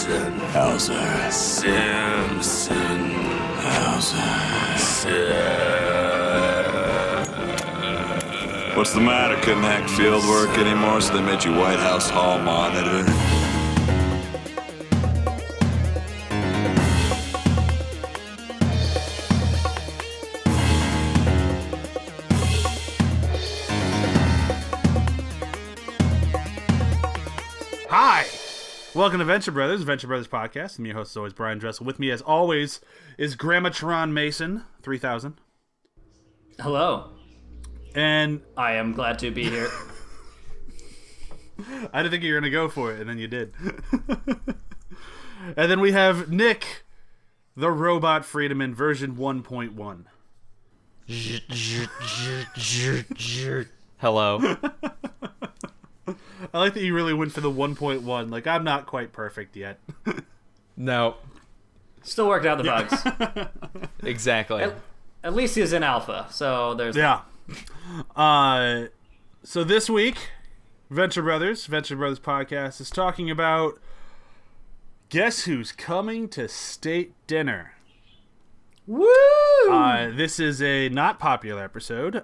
Hauser. Simpson. What's the matter? Couldn't hack field work anymore, so they made you White House hall monitor? Hi! Welcome to Venture Brothers Podcast. I'm your host, as always, Bryan Dressel. With me, as always, is Grahamatron Mason, 3000. Hello. And I am glad to be here. I didn't think you were going to go for it, and then you did. And then we have Nick, the robot Friedemann, version 1.1. Hello. I like that you really went for the 1.1. Like, I'm not quite perfect yet. No. Still worked out the bugs. Exactly. At least he's in alpha, so there's... Yeah. So this week, Venture Brothers Podcast is talking about Guess Who's Coming to State Dinner. Woo! This is a not popular episode.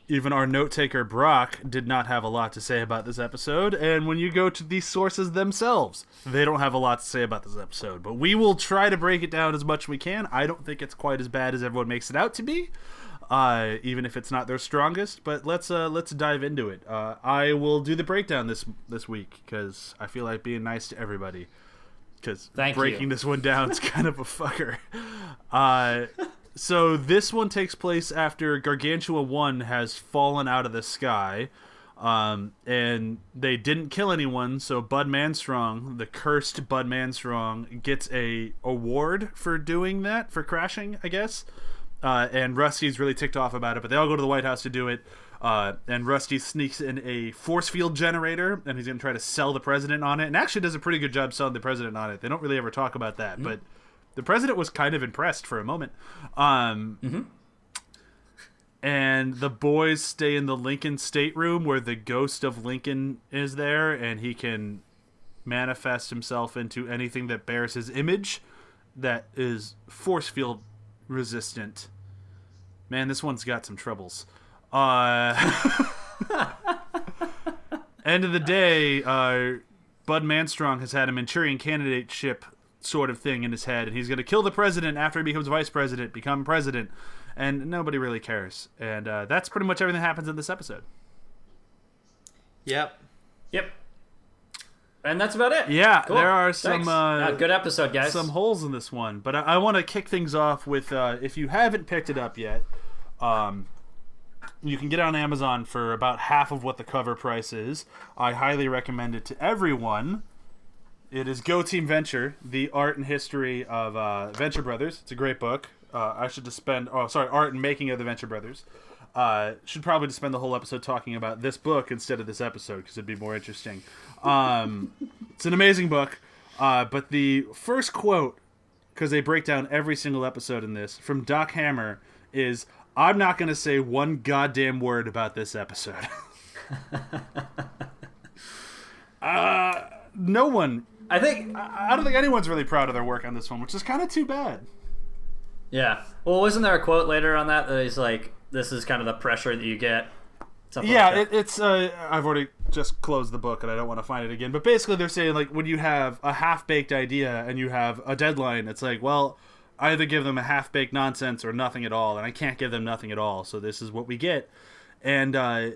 Even our note taker Brok did not have a lot to say about this episode, and when you go to the sources themselves, they don't have a lot to say about this episode. But we will try to break it down as much as we can. I don't think it's quite as bad as everyone makes it out to be, even if it's not their strongest. But let's dive into it. I will do the breakdown this week because I feel like being nice to everybody. Because breaking this one down is kind of a fucker. So this one takes place after Gargantua 1 has fallen out of the sky, and they didn't kill anyone, so Bud Manstrong, the cursed Bud Manstrong, gets a award for doing that, for crashing, I guess. And Rusty's really ticked off about it, but they all go to the White House to do it, and Rusty sneaks in a force field generator, and he's going to try to sell the president on it, and actually does a pretty good job selling the president on it. They don't really ever talk about that, but... The president was kind of impressed for a moment. And the boys stay in the Lincoln stateroom where the ghost of Lincoln is there, and he can manifest himself into anything that bears his image that is force field resistant. Man, this one's got some troubles. End of the day, Bud Manstrong has had a Manchurian candidateship sort of thing in his head, and he's going to kill the president after he becomes vice president, become president, and nobody really cares. And that's pretty much everything that happens in this episode. Yep. And that's about it. Yeah, cool. There are Thanks. some good episode, guys. Some holes in this one, but I want to kick things off with if you haven't picked it up yet, you can get it on Amazon for about half of what the cover price is. I highly recommend it to everyone. It is Go Team Venture, the art and history of Venture Brothers. It's a great book. Art and making of the Venture Brothers. Should probably just spend the whole episode talking about this book instead of this episode because it'd be more interesting. It's an amazing book. But the first quote, because they break down every single episode in this, from Doc Hammer is, "I'm not going to say one goddamn word about this episode." No one... I don't think anyone's really proud of their work on this one, which is kind of too bad. Yeah. Well, wasn't there a quote later on that he's like, this is kind of the pressure that you get? Something like it's... I've already just closed the book, and I don't want to find it again. But basically, they're saying, like, when you have a half-baked idea and you have a deadline, it's like, well, I either give them a half-baked nonsense or nothing at all, and I can't give them nothing at all, so this is what we get. And I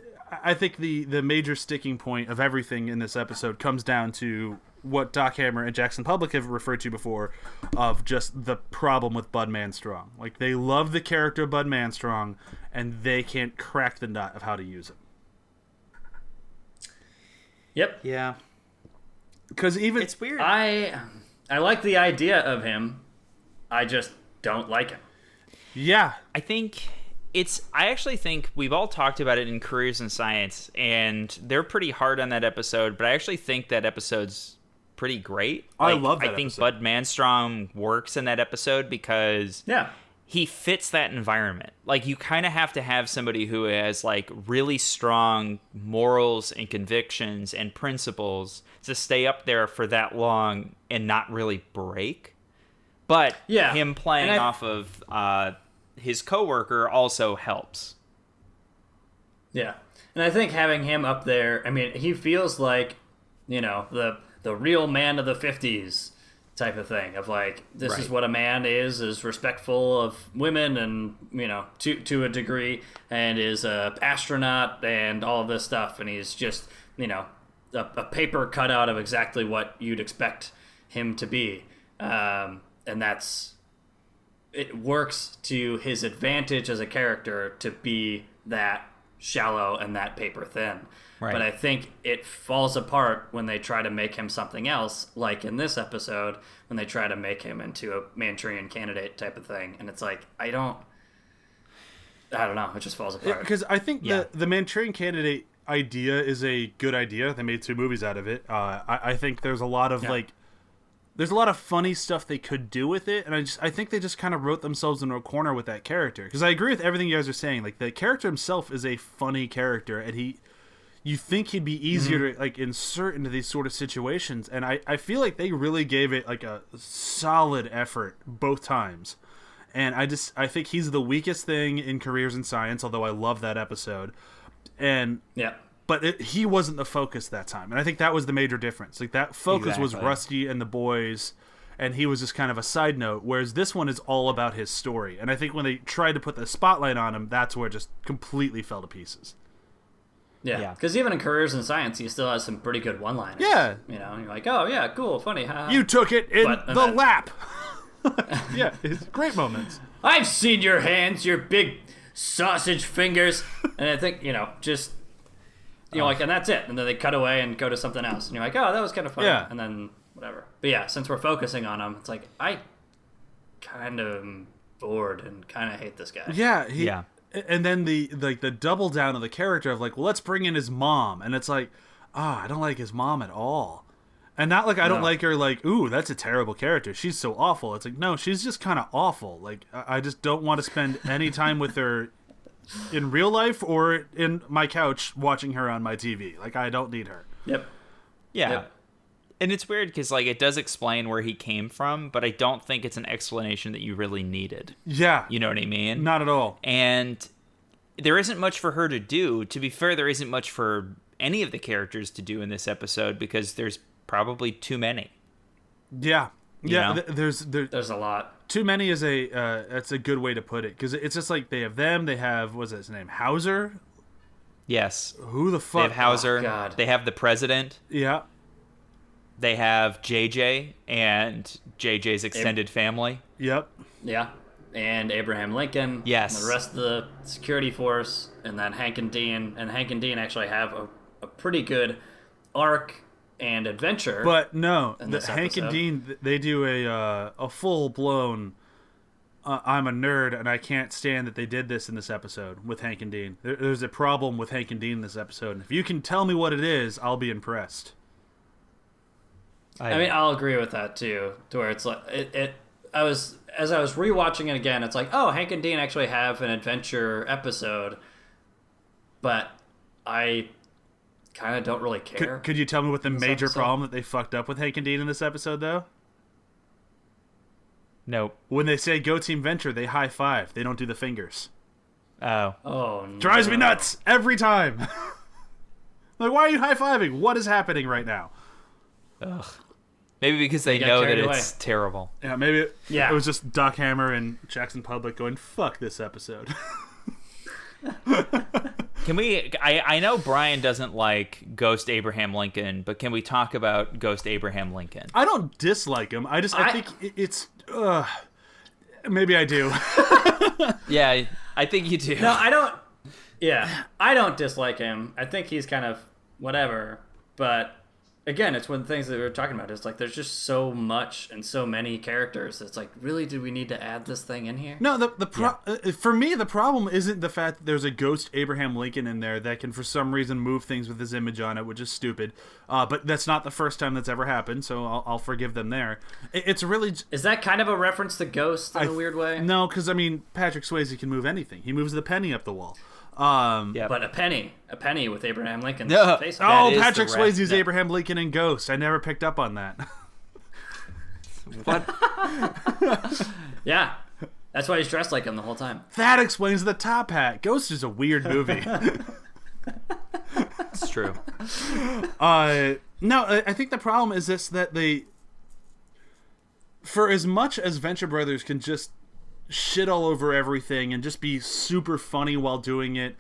think the major sticking point of everything in this episode comes down to what Doc Hammer and Jackson Public have referred to before, of just the problem with Bud Manstrong. Like, they love the character of Bud Manstrong, and they can't crack the nut of how to use him. Yep. Yeah. Because even... It's weird. I like the idea of him. I just don't like him. Yeah. I actually think we've all talked about it in Careers in Science, and they're pretty hard on that episode, but I actually think that episode's pretty great. I love that I think episode. Bud Manstrong works in that episode because he fits that environment. Like, you kind of have to have somebody who has like really strong morals and convictions and principles to stay up there for that long and not really break. But him playing off of his coworker also helps. Yeah. And I think having him up there, I mean, he feels like, the real man of the 50s type of thing, of like, this is what a man is respectful of women and, to a degree, and is a astronaut and all of this stuff. And he's just, a paper cutout of exactly what you'd expect him to be. And it works to his advantage as a character to be that shallow and that paper thin. Right. But I think it falls apart when they try to make him something else, like in this episode, when they try to make him into a Manchurian Candidate type of thing. And it's like, I don't know. It just falls apart. Because I think the Manchurian Candidate idea is a good idea. They made 2 movies out of it. I think there's a lot of there's a lot of funny stuff they could do with it, and I think they just kind of wrote themselves into a corner with that character. Because I agree with everything you guys are saying. Like, the character himself is a funny character, and you think he'd be easier to like insert into these sort of situations, and I feel like they really gave it like a solid effort both times. And I think he's the weakest thing in Careers in Science, although I love that episode. And but he wasn't the focus that time, and I think that was the major difference. Like, that focus was Rusty and the boys, and he was just kind of a side note, whereas this one is all about his story. And I think when they tried to put the spotlight on him, that's where it just completely fell to pieces. Yeah, because even in Careers in Science, he still has some pretty good one-liners. Yeah. You're like, oh, yeah, cool, funny. You took it in the lap. Yeah, it's great moments. I've seen your hands, your big sausage fingers. And I think, just... like, and that's it. And then they cut away and go to something else. And you're like, oh, that was kind of funny. Yeah. And then whatever. But yeah, since we're focusing on him, it's like, I kind of am bored and kind of hate this guy. Yeah. And then the double down of the character of like, well, let's bring in his mom. And it's like, I don't like his mom at all. And not like I don't like her, like, ooh, that's a terrible character. She's so awful. It's like, no, she's just kind of awful. Like, I just don't want to spend any time with her in real life or in my couch watching her on my TV. Like, I don't need her. Yep. Yeah. Yep. And it's weird because, like, it does explain where he came from, but I don't think it's an explanation that you really needed. Yeah. You know what I mean? Not at all. And there isn't much for her to do. To be fair, there isn't much for any of the characters to do in this episode because there's probably too many. Yeah. Yeah. There's a lot. Too many is that's a good way to put it, because it's just like they have them. They have, what's his name, Hauser? Yes. Who the fuck? They have Hauser. Oh, God. They have the president. Yeah. They have JJ and JJ's extended family. Yep. Yeah. And Abraham Lincoln. Yes. And the rest of the security force, and then Hank and Dean. And Hank and Dean actually have a pretty good arc and adventure. But no, Hank and Dean, they do a full-blown I'm a nerd and I can't stand that they did this in this episode with Hank and Dean. There's a problem with Hank and Dean in this episode. And if you can tell me what it is, I'll be impressed. I mean, I'll agree with that too, to where it's like as I was rewatching it again, it's like, oh, Hank and Dean actually have an adventure episode, but I kind of don't really care. Could you tell me what the major problem that they fucked up with Hank and Dean in this episode, though? Nope. When they say go Team Venture, they high five. They don't do the fingers. Oh. Oh, Drives me nuts every time. Like, why are you high fiving? What is happening right now? Ugh. Maybe because they know that it's terrible. Yeah, maybe it was just Doc Hammer and Jackson Public going, fuck this episode. Can we... I know Brian doesn't like Ghost Abraham Lincoln, but can we talk about Ghost Abraham Lincoln? I don't dislike him. I think it's... maybe I do. Yeah, I think you do. No, I don't... Yeah, I don't dislike him. I think he's kind of whatever, but... again, it's one of the things that we were talking about. It's like there's just so much and so many characters. It's like, really, did we need to add this thing in here? No, for me, the problem isn't the fact that there's a ghost Abraham Lincoln in there that can, for some reason, move things with his image on it, which is stupid. But that's not the first time that's ever happened, so I'll forgive them there. It's really... Is that kind of a reference to Ghost in a weird way? No, because, I mean, Patrick Swayze can move anything. He moves the penny up the wall. But a penny with Abraham Lincoln's face on it. Oh, Patrick Swayze's Abraham Lincoln in Ghost. I never picked up on that. What? Yeah. That's why he's dressed like him the whole time. That explains the top hat. Ghost is a weird movie. It's true. No, I think the problem is this, that for as much as Venture Brothers can just shit all over everything and just be super funny while doing it,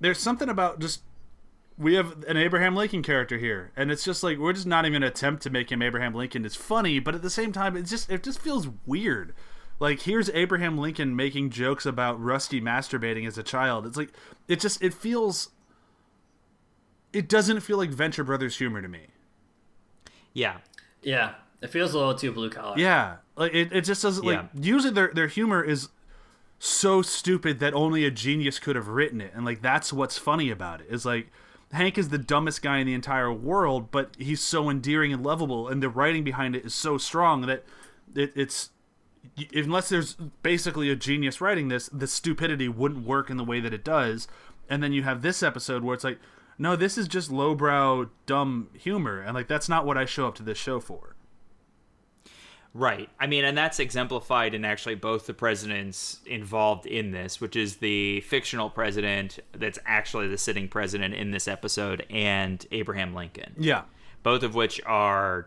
there's something about just, we have an Abraham Lincoln character here, and it's just like, we're just not even gonna attempt to make him Abraham Lincoln. It's funny, but at the same time, it just feels weird. Like, here's Abraham Lincoln making jokes about Rusty masturbating as a child. It's like, it doesn't feel like Venture Brothers humor to me. Yeah. Yeah. It feels a little too blue collar. Yeah, like it just doesn't. Like, usually their humor is so stupid that only a genius could have written it, and like that's what's funny about it. Is like Hank is the dumbest guy in the entire world, but he's so endearing and lovable, and the writing behind it is so strong that it's unless there's basically a genius writing this, the stupidity wouldn't work in the way that it does. And then you have this episode where it's like, no, this is just lowbrow dumb humor, and like that's not what I show up to this show for. Right. I mean, and that's exemplified in actually both the presidents involved in this, which is the fictional president that's actually the sitting president in this episode, and Abraham Lincoln. Yeah. Both of which are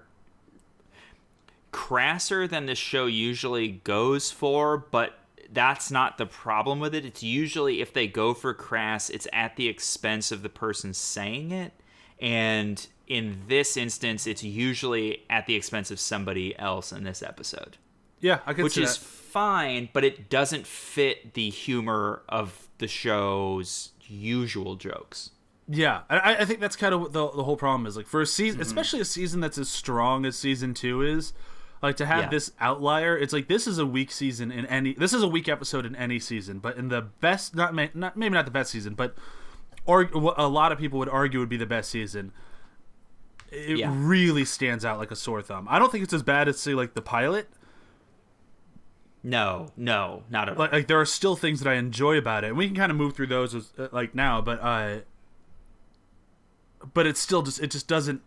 crasser than the show usually goes for, but that's not the problem with it. It's usually, if they go for crass, it's at the expense of the person saying it. And in this instance, it's usually at the expense of somebody else in this episode. Yeah, I can see that. Which is fine, but it doesn't fit the humor of the show's usual jokes. Yeah, I think that's kind of what the whole problem is. Like, for a season, especially a season that's as strong as season 2 is, like, to have this outlier, it's like, this is a weak season in any... This is a weak episode in any season, but in the best... maybe not the best season, but... Or what a lot of people would argue would be the best season. It really stands out like a sore thumb. I don't think it's as bad as, say, like the pilot. No, not at all. Like there are still things that I enjoy about it, and we can kind of move through those like now. But it's still it just doesn't.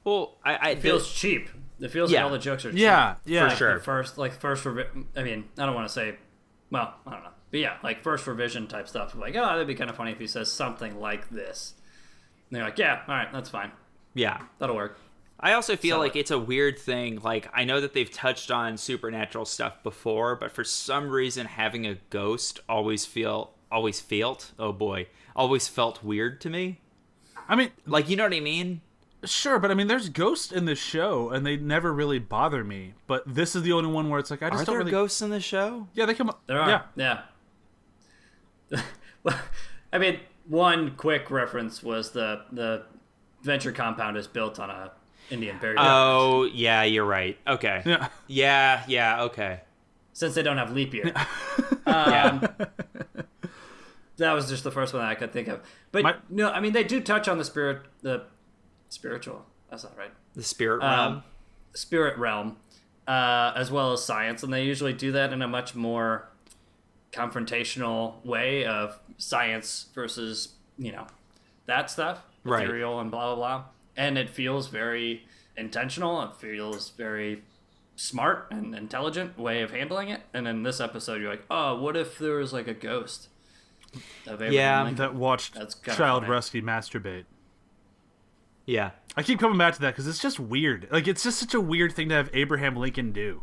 Well, it feels cheap. It feels like all the jokes are cheap. Yeah, for sure. First, I mean, I don't want to say. Well, I don't know. But yeah, like first revision type stuff. Like, oh, that'd be kind of funny if he says something like this. And they're like, yeah, all right, that's fine. Yeah. That'll work. I also feel like it's a weird thing. Like, I know that they've touched on supernatural stuff before, but for some reason, having a ghost always felt weird to me. I mean, like, you know what I mean? Sure, but I mean, there's ghosts in the show, and they never really bother me. But this is the only one where it's like, I just don't really... Are there ghosts in the show? Yeah, they come up. There are. Yeah. I mean, one quick reference was the Venture compound is built on a Indian burial ground. Oh, yeah, you're right. Okay. Yeah, okay. Since they don't have leap year. That was just the first one that I could think of. But no, I mean, they do touch on the spiritual. That's not right. The spirit realm. Spirit realm, as well as science, and they usually do that in a much more confrontational way of science versus, that stuff, ethereal and blah, blah, blah. And it feels very intentional. It feels very smart and intelligent way of handling it. And in this episode, you're like, oh, what if there was like a ghost of Abraham Lincoln that watched child funny. Rusty masturbate? Yeah. I keep coming back to that because it's just weird. Like, it's just such a weird thing to have Abraham Lincoln do.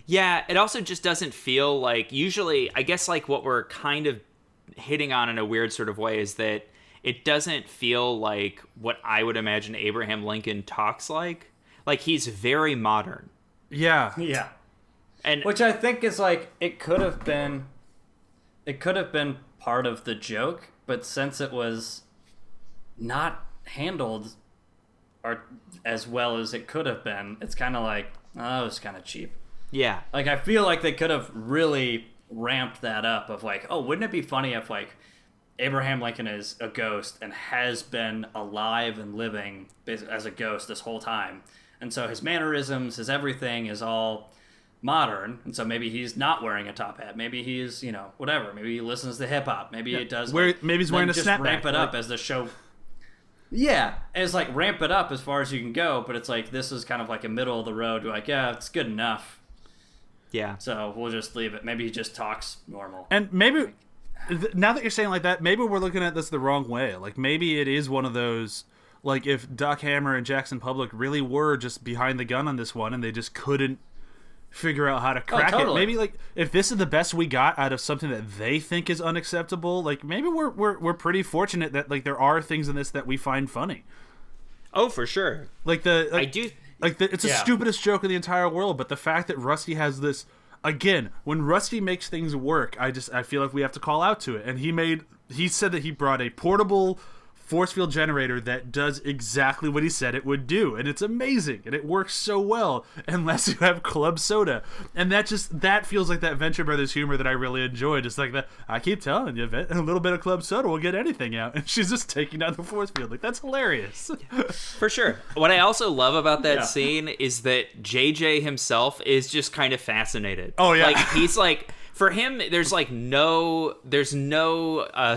Yeah, it also just doesn't feel like... Usually, I guess, like, what we're kind of hitting on in a weird sort of way is that it doesn't feel like what I would imagine Abraham Lincoln talks like. Like, he's very modern. Yeah. Yeah. And which I think is, like, it could have been part of the joke, but since it was not handled are as well as it could have been, it's kind of like, oh, it was kind of cheap. Yeah. Like, I feel like they could have really ramped that up of like, oh, wouldn't it be funny if like Abraham Lincoln is a ghost and has been alive and living as a ghost this whole time. And so his mannerisms, his everything is all modern. And so maybe he's not wearing a top hat. Maybe he's, whatever. Maybe he listens to hip hop. Maybe it does. Maybe he's wearing a just snapback. Ramp it up as the show. Yeah. And it's like ramp it up as far as you can go. But it's like, this is kind of like a middle of the road. Like, yeah, it's good enough. Yeah. So we'll just leave it. Maybe he just talks normal. And maybe, now that you're saying like that, maybe we're looking at this the wrong way. Like, maybe it is one of those, like, if Doc Hammer and Jackson Public really were just behind the gun on this one and they just couldn't figure out how to crack it. Maybe, like, if this is the best we got out of something that they think is unacceptable, like, maybe we're pretty fortunate that, like, there are things in this that we find funny. Oh, for sure. Like, I do... Like, it's the stupidest joke in the entire world, but the fact that Rusty has this... Again, when Rusty makes things work, I feel like we have to call out to it. And he said that he brought a portable force field generator that does exactly what he said it would do. And it's amazing. And it works so well, unless you have club soda. And that feels like that Venture Brothers humor that I really enjoyed. Just like that, I keep telling you, a little bit of club soda will get anything out. And she's just taking down the force field. Like, that's hilarious. For sure. What I also love about that scene is that JJ himself is just kind of fascinated. Oh, yeah. Like, he's like, for him, there's no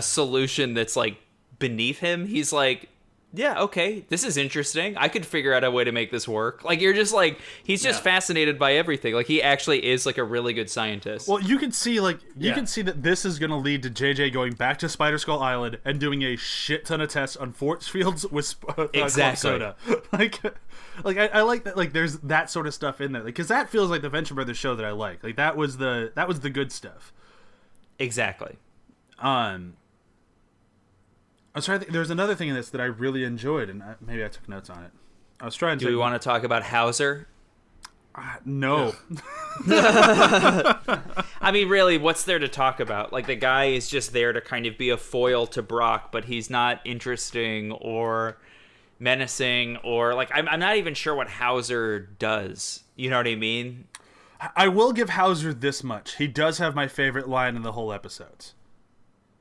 solution that's like beneath him. He's like, yeah, okay, this is interesting. I could figure out a way to make this work. Like, you're just like, he's just fascinated by everything. Like, he actually is like a really good scientist. Well, you can see that this is going to lead to JJ going back to Spider Skull Island and doing a shit ton of tests on force fields with club soda. Like I like that. Like, there's that sort of stuff in there, because that feels like the Venture Brothers show that I like. Like, that was the good stuff. Exactly. I was trying to think, there's another thing in this that I really enjoyed, and maybe I took notes on it. I was trying to... Do we want to talk about Hauser? No. I mean, really, what's there to talk about? Like, the guy is just there to kind of be a foil to Brok, but he's not interesting or menacing, or, like, I'm not even sure what Hauser does. You know what I mean? I will give Hauser this much. He does have my favorite line in the whole episode.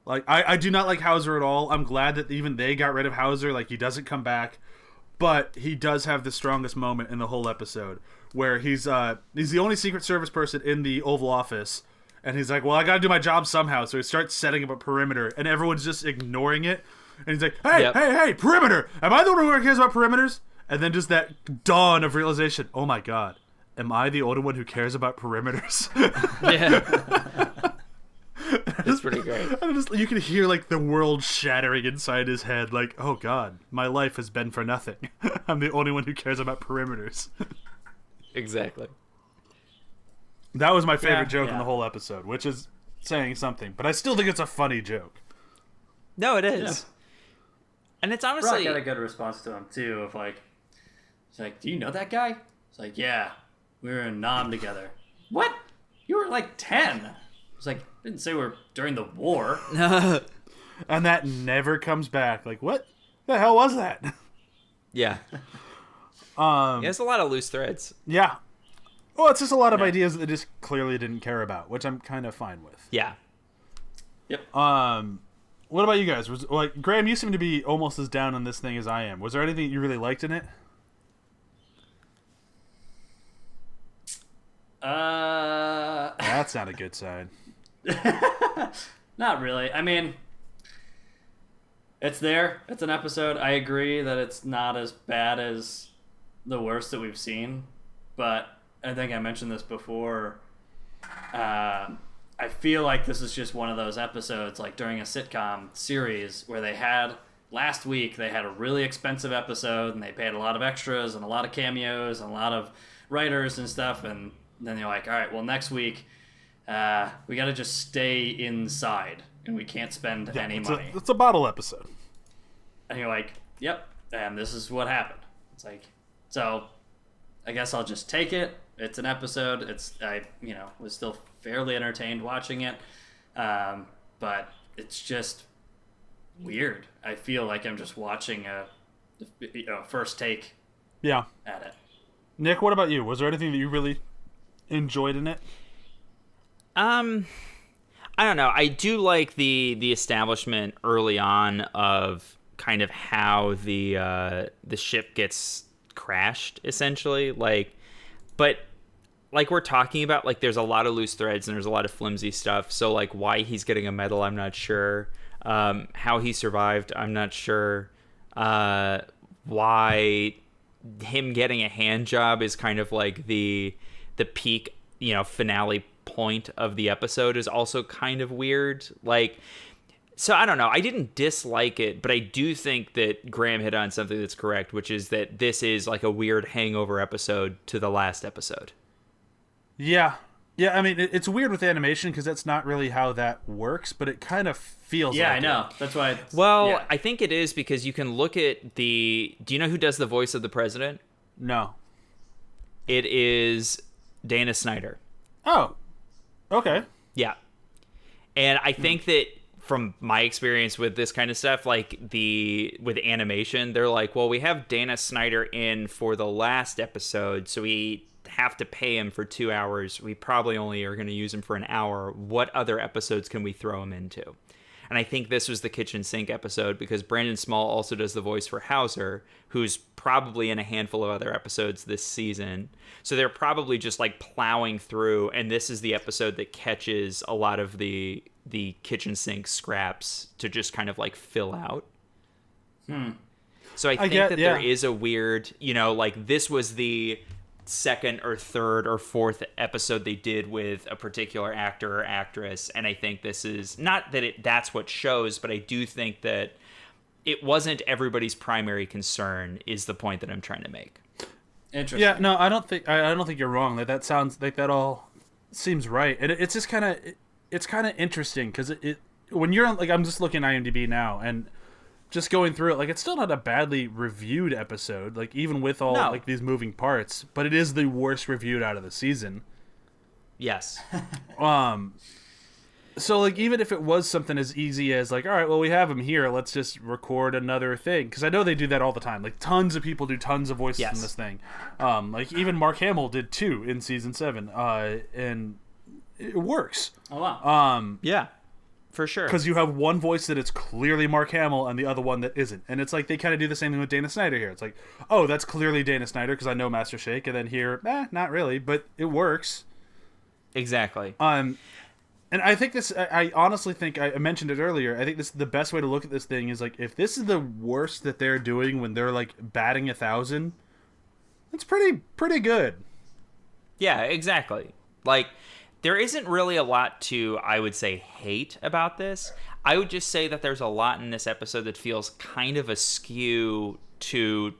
Like, I do not like Hauser at all. I'm glad that even they got rid of Hauser. Like, he doesn't come back. But he does have the strongest moment in the whole episode, where he's the only Secret Service person in the Oval Office. And he's like, well, I got to do my job somehow. So he starts setting up a perimeter, and everyone's just ignoring it. And he's like, hey, perimeter! Am I the one who cares about perimeters? And then just that dawn of realization, oh my god, am I the only one who cares about perimeters? Yeah. That's pretty great. You can hear, like, the world shattering inside his head. Like, oh god, my life has been for nothing. I'm the only one who cares about perimeters. Exactly. That was my favorite joke in the whole episode, which is saying something. But I still think it's a funny joke. No, it is. Yeah. And it's honestly... Brok got a good response to him, too, of like... He's like, do you know that guy? It's like, yeah, we were in Nam together. What? You were like 10. It's like, didn't say we're during the war. And that never comes back. Like, what the hell was that? Yeah. There's a lot of loose threads. Yeah. Well, it's just a lot of ideas that they just clearly didn't care about, which I'm kind of fine with. Yeah. Yep. What about you guys? Graham, you seem to be almost as down on this thing as I am. Was there anything you really liked in it? That's not a good sign. Not really. I mean, it's there. It's an episode. I agree that it's not as bad as the worst that we've seen, but I think I mentioned this before. I feel like this is just one of those episodes, like during a sitcom series, where last week they had a really expensive episode and they paid a lot of extras and a lot of cameos and a lot of writers and stuff, and then they're like, all right, well, next week we got to just stay inside and we can't spend any money. It's a bottle episode. And you're like, yep, and this is what happened. It's like, so I guess I'll just take it. It's an episode. I was still fairly entertained watching it, but it's just weird. I feel like I'm just watching a first take Yeah. at it. Nick, what about you? Was there anything that you really enjoyed in it? I don't know. I do like the establishment early on of kind of how the ship gets crashed, essentially. But like we're talking about, like there's a lot of loose threads and there's a lot of flimsy stuff. So like why he's getting a medal, I'm not sure. How he survived, I'm not sure. Why him getting a hand job is kind of like the peak, finale point of the episode is also kind of weird. So I don't know. I didn't dislike it, but I do think that Graham hit on something that's correct, which is that this is like a weird hangover episode to the last episode. Yeah. Yeah, I mean, it's weird with animation because that's not really how that works, but it kind of feels like I know. it. That's why I think it is because you can look at do you know who does the voice of the president? No. It is Dana Snyder. Oh. Okay. Yeah. And I think that from my experience with this kind of stuff, with animation, they're like, well, we have Dana Snyder in for the last episode, so we have to pay him for 2 hours. We probably only are going to use him for an hour. What other episodes can we throw him into? And I think this was the kitchen sink episode because Brandon Small also does the voice for Hauser, who's probably in a handful of other episodes this season. So they're probably just like plowing through, and this is the episode that catches a lot of the kitchen sink scraps to just kind of like fill out. So I think there is a weird, this was the second or third or fourth episode they did with a particular actor or actress, and I think this is not that that's what shows, but I do think that it wasn't everybody's primary concern is the point that I'm trying to make. Interesting. Yeah, no, I don't think you're wrong. That sounds like that all seems right, and it's just kind of interesting because it when you're on, I'm just looking at IMDb now and just going through it, it's still not a badly reviewed episode, even with all these moving parts, but it is the worst reviewed out of the season. Yes. So even if it was something as easy as all right, well, we have him here, let's just record another thing, because I know they do that all the time. Tons of people do tons of voices in this thing. Even Mark Hamill did 2 in season 7, and it works. Oh wow. Yeah. For sure. Because you have one voice that is clearly Mark Hamill and the other one that isn't. And it's they kind of do the same thing with Dana Snyder here. It's oh, that's clearly Dana Snyder because I know Master Shake. And then here, not really, but it works. Exactly. And I think I honestly think, I mentioned it earlier, I think the best way to look at this thing is if this is the worst that they're doing when they're batting 1,000, that's pretty good. Yeah, exactly. There isn't really a lot to, I would say, hate about this. I would just say that there's a lot in this episode that feels kind of askew to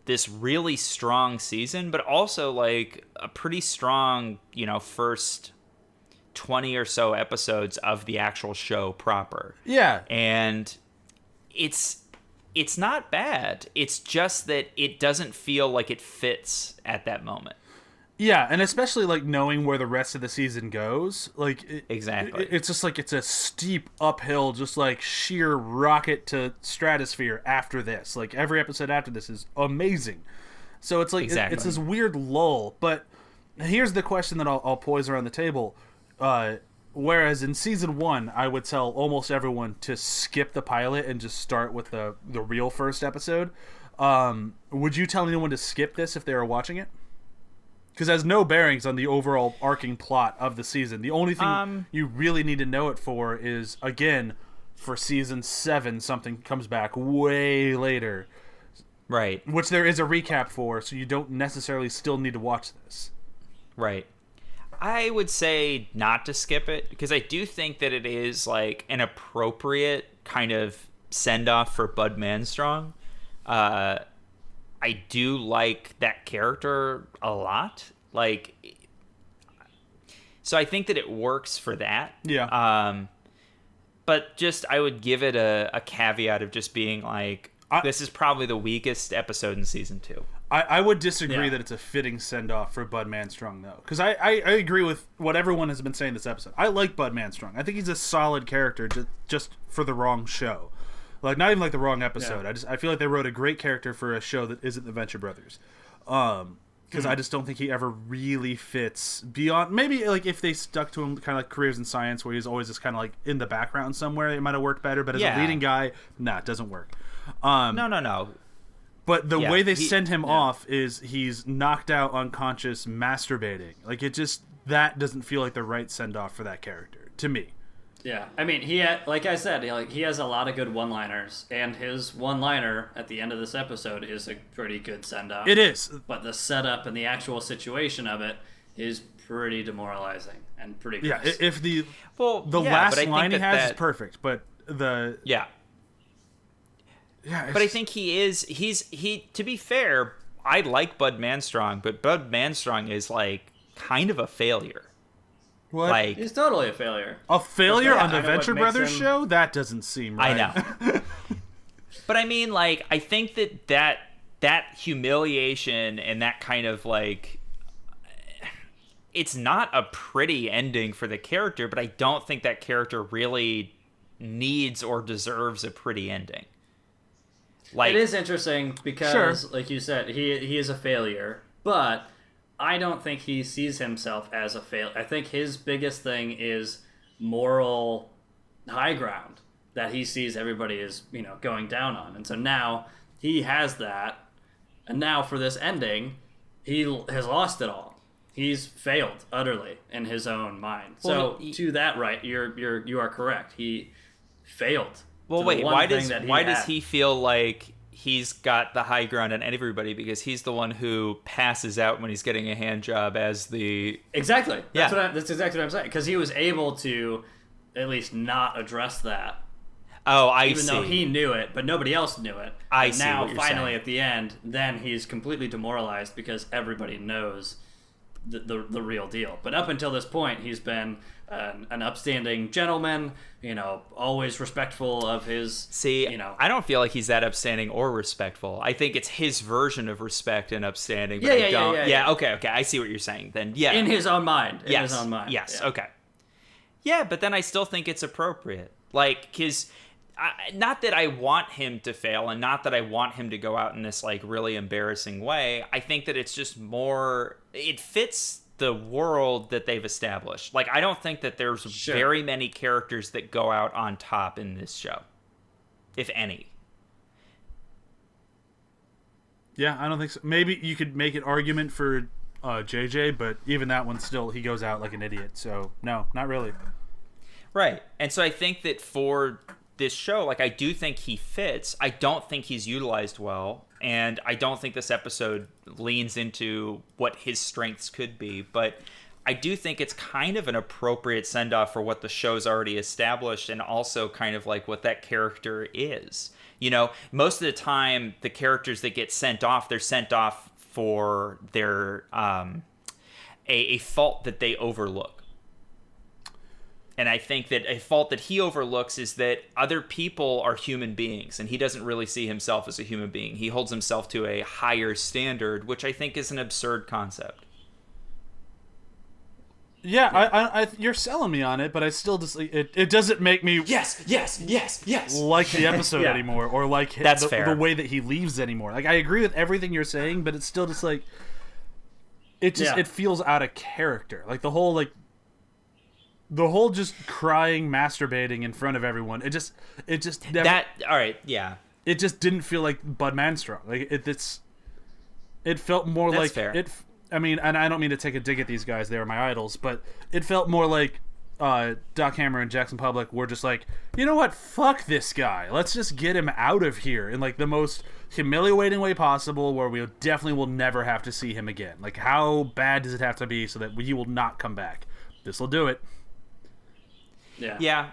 this really strong season, but also a pretty strong, first 20 or so episodes of the actual show proper. Yeah. And it's not bad. It's just that it doesn't feel like it fits at that moment. Yeah, and especially knowing where the rest of the season goes, exactly, it's just it's a steep uphill, just sheer rocket to stratosphere after this. Every episode after this is amazing. So it's exactly. It's this weird lull. But here's the question that I'll poise around the table. Whereas in season 1, I would tell almost everyone to skip the pilot and just start with the real first episode. Would you tell anyone to skip this if they were watching it? Because it has no bearings on the overall arcing plot of the season. The only thing you really need to know it for is, again, for season 7, something comes back way later. Right. Which there is a recap for, so you don't necessarily still need to watch this. Right. I would say not to skip it, because I do think that it is, an appropriate kind of send-off for Bud Manstrong. I do like that character a lot. So I think that it works for that. Yeah. But just, I would give it a caveat of just being this is probably the weakest episode in season 2. I would disagree that it's a fitting send-off for Bud Manstrong, though. Because I agree with what everyone has been saying this episode. I like Bud Manstrong. I think he's a solid character just for the wrong show. Like, not even like the wrong episode. I feel like they wrote a great character for a show that isn't the Venture Brothers. Because I just don't think he ever really fits beyond. Maybe like if they stuck to him kind of like Careers in Science, where he's always just kind of like in the background somewhere, it might have worked better. But as a leading guy, it doesn't work. No. But the way they send him off is he's knocked out, unconscious, masturbating. Like, that doesn't feel like the right send off for that character to me. Yeah, I mean, like I said, he has a lot of good one-liners, and his one-liner at the end of this episode is a pretty good send-off. It is, but the setup and the actual situation of it is pretty demoralizing and pretty gross. Yeah, if the last line he has is perfect, but but I think he's to be fair, I like Bud Manstrong, but Bud Manstrong is like kind of a failure. What? Like, he's totally a failure. A failure on the Venture Brothers show? That doesn't seem right. I know. But I mean, like, I think that humiliation and that kind of like, it's not a pretty ending for the character, but I don't think that character really needs or deserves a pretty ending. Like, it is interesting because, like you said, he is a failure, but I don't think he sees himself as a failure. I think his biggest thing is moral high ground that he sees everybody is, going down on. And so now he has that, and now for this ending, he has lost it all. He's failed utterly in his own mind. Well, so to that right, you are correct. He failed. Well, wait, why does he feel like he's got the high ground on everybody? Because he's the one who passes out when he's getting a hand job as the... Exactly. That's exactly what I'm saying. Because he was able to at least not address that. Oh, I see. Even though he knew it, but nobody else knew it. I see now, what you're finally, saying. at the end, then he's completely demoralized because everybody knows the real deal. But up until this point, he's been an upstanding gentleman, always respectful of his... See, I don't feel like he's that upstanding or respectful. I think it's his version of respect and upstanding. But Yeah, okay, I see what you're saying then. Yeah. In his own mind. Yes, okay. Yeah, but then I still think it's appropriate. Like, because... not that I want him to fail and not that I want him to go out in this like really embarrassing way. I think that it's just more, it fits the world that they've established. Like, I don't think that there's very many characters that go out on top in this show, if any. Yeah, I don't think so. Maybe you could make an argument for JJ, but even that one still, he goes out like an idiot. So no, not really. Right. And so I think that for this show, like, I do think he fits. I don't think he's utilized well, and I don't think this episode leans into what his strengths could be, but I do think it's kind of an appropriate send-off for what the show's already established and also kind of like what that character is. Most of the time, the characters that get sent off, they're sent off for their a fault that they overlook. And I think that a fault that he overlooks is that other people are human beings, and he doesn't really see himself as a human being. He holds himself to a higher standard, which I think is an absurd concept. Yeah, I you're selling me on it, but I still just it doesn't make me yes like the episode anymore, or like the way that he leaves anymore. Like, I agree with everything you're saying, but it's still just like it feels out of character. Like the whole just crying, masturbating in front of everyone. It just never, that all right, yeah. It just didn't feel like Bud Manstrong. Like it felt more That's like fair. it. I mean, and I don't mean to take a dig at these guys; they are my idols, but it felt more like Doc Hammer and Jackson Public were just like, you know what? Fuck this guy. Let's just get him out of here in like the most humiliating way possible, where we definitely will never have to see him again. Like, how bad does it have to be so that he will not come back? This will do it. Yeah.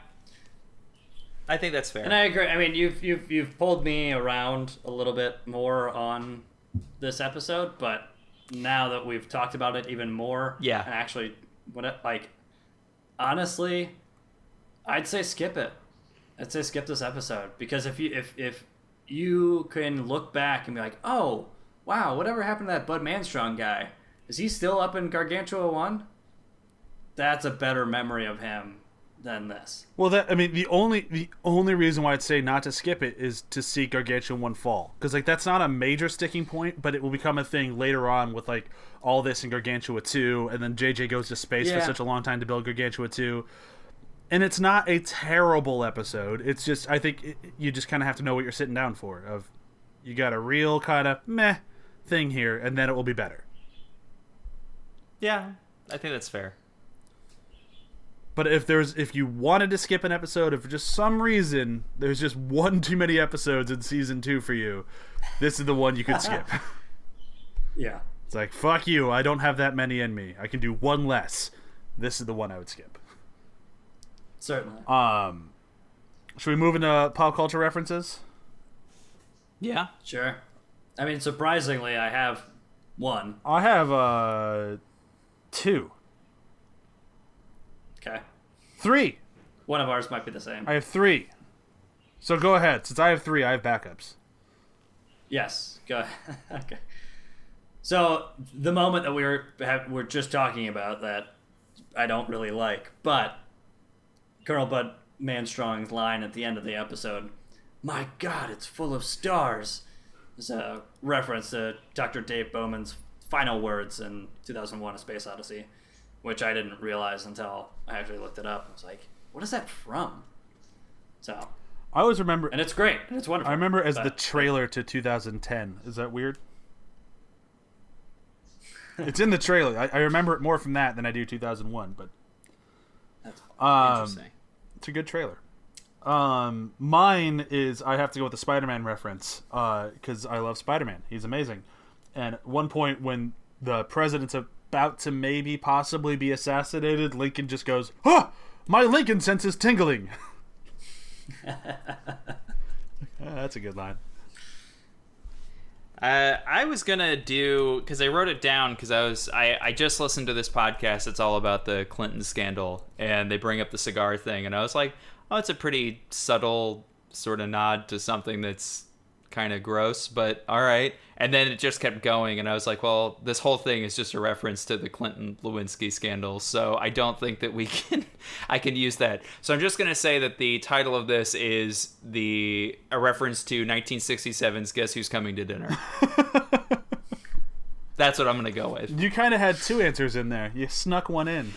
I think that's fair. And I agree. I mean, you've pulled me around a little bit more on this episode, but now that we've talked about it even more, and actually, honestly, I'd say skip it. I'd say skip this episode, because if you can look back and be like, oh wow, whatever happened to that Bud Manstrong guy? Is he still up in Gargantua 1? That's a better memory of him than this. Well, the only reason why I'd say not to skip it is to see Gargantuan 1 fall, because like that's not a major sticking point, but it will become a thing later on with like all this in Gargantua 2, and then JJ goes to space for such a long time to build Gargantua 2. And it's not a terrible episode. It's just, I think you just kind of have to know what you're sitting down for. You got a real kind of meh thing here, and then it will be better. Yeah, I think that's fair. But if you wanted to skip an episode, if for just some reason there's just one too many episodes in season 2 for you, this is the one you could skip. Yeah. It's like, fuck you, I don't have that many in me. I can do one less. This is the one I would skip. Certainly. Should we move into pop culture references? Yeah. Sure. I mean, surprisingly, I have one. I have 2. Okay. 3. One of ours might be the same. I have 3. So go ahead. Since I have 3, I have backups. Yes. Go ahead. Okay. So the moment that we're just talking about that I don't really like, but Colonel Bud Manstrong's line at the end of the episode, "My God, it's full of stars," is a reference to Dr. Dave Bowman's final words in 2001: A Space Odyssey, which I didn't realize until I actually looked it up. I was like, what is that from? So I always remember... And it's great. And it's wonderful. I remember as the trailer to 2010. Is that weird? It's in the trailer. I remember it more from that than I do 2001, but... That's interesting. It's a good trailer. Mine is, I have to go with the Spider-Man reference, because I love Spider-Man. He's amazing. And at one point when the president's about to maybe possibly be assassinated, Lincoln just goes, "Ah! My Lincoln sense is tingling." That's a good line. I was gonna do, because I wrote it down because I just listened to this podcast. It's all about the Clinton scandal, and they bring up the cigar thing, and I was like, oh, it's a pretty subtle sort of nod to something that's kind of gross, but all right. And then it just kept going, and I was like, well, this whole thing is just a reference to the Clinton-Lewinsky scandal, so I don't think that I can use that. So I'm just going to say that the title of this is a reference to 1967's Guess Who's Coming to Dinner. That's what I'm going to go with. You kind of had 2 answers in there. You snuck one in.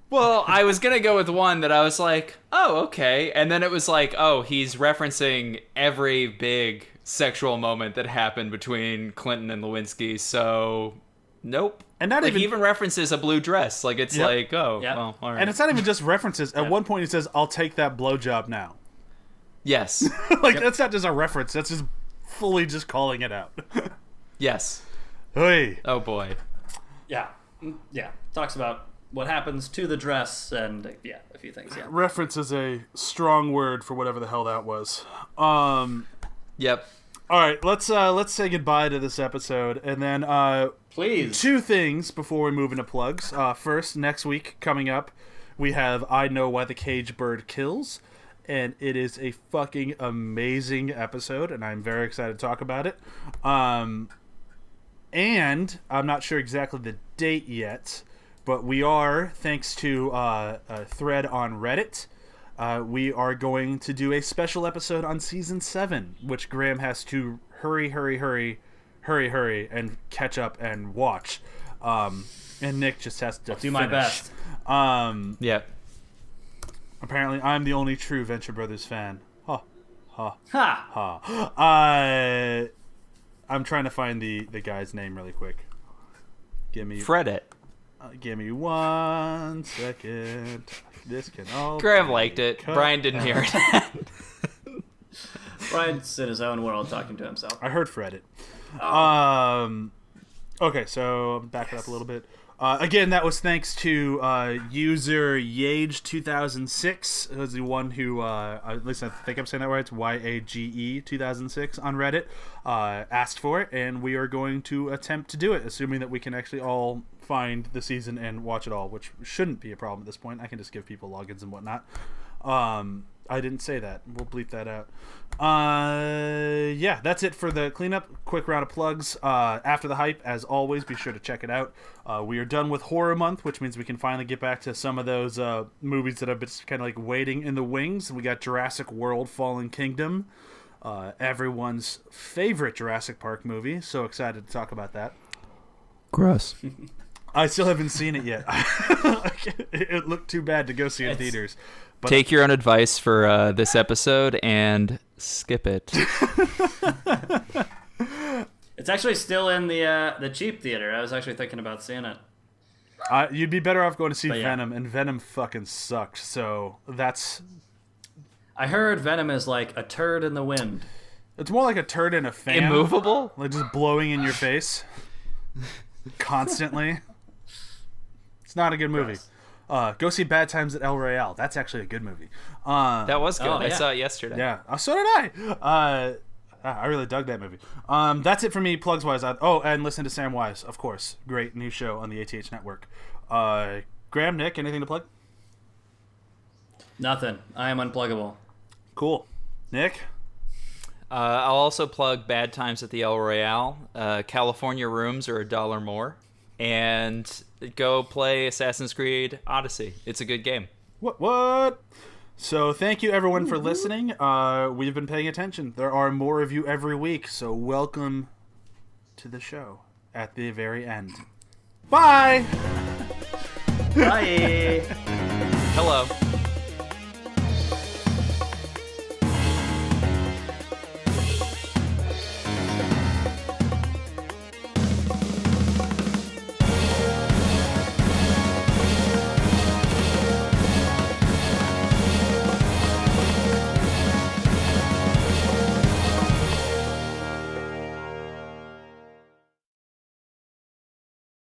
Well, I was going to go with one that I was like, oh, okay. And then it was like, oh, he's referencing every big sexual moment that happened between Clinton and Lewinsky, so nope. And not like, even... he even references a blue dress. Like, it's like, oh, well, all right. And it's not even just references. At one point he says, "I'll take that blowjob now." Yes. That's not just a reference. That's just fully just calling it out. Yes. Hey. Oh, boy. Yeah. Yeah. Talks about what happens to the dress and, a few things, yeah. Reference is a strong word for whatever the hell that was. Yep. All right, let's say goodbye to this episode, and then please 2 things before we move into plugs. First, next week coming up, we have I Know Why the Cage Bird Kills, and it is a fucking amazing episode, and I'm very excited to talk about it. And I'm not sure exactly the date yet, but we are, thanks to a thread on Reddit. We are going to do a special episode on Season 7, which Graham has to hurry, and catch up and watch. And Nick just has to do my best. Yeah. Apparently, I'm the only true Venture Brothers fan. Ha. I'm trying to find the guy's name really quick. Fred it. Give me 1 second. This can all... Graham liked it. Brian didn't hear it. Brian's in his own world talking to himself. I heard Fred it. Okay, so back it up a little bit. Again, that was thanks to user Yage2006, who's the one who, at least I think I'm saying that right, it's YAGE 2006 on Reddit, asked for it, and we are going to attempt to do it, assuming that we can actually all find the season and watch it all, which shouldn't be a problem at this point. I can just give people logins and whatnot. I didn't say that. We'll bleep that out. Yeah, that's it for the cleanup. Quick round of plugs. After the Hype, as always, be sure to check it out. We are done with Horror Month, which means we can finally get back to some of those movies that have been kind of like waiting in the wings. We got Jurassic World: Fallen Kingdom, everyone's favorite Jurassic Park movie. So excited to talk about that. Gross. I still haven't seen it yet. It looked too bad to go see in theaters. But take your own advice for this episode and skip it. It's actually still in the cheap theater. I was actually thinking about seeing it. You'd be better off going to see Venom, and Venom fucking sucked. So that's. I heard Venom is like a turd in the wind. It's more like a turd in a fan. Immovable? Like just blowing in your face constantly. It's not a good movie. Go see Bad Times at El Royale. That's actually a good movie. That was good. I yeah. saw it yesterday. Yeah, so did I. I really dug that movie. That's it for me, plugs-wise. And listen to Sam Wise, of course. Great new show on the ATH Network. Graham, Nick, anything to plug? Nothing. I am unpluggable. Cool. Nick? I'll also plug Bad Times at the El Royale. California rooms are $1 more. And go play Assassin's Creed Odyssey. It's a good game. What? So thank you, everyone, for listening. We've been paying attention. There are more of you every week, so welcome to the show at the very end. Bye! Bye! Hello.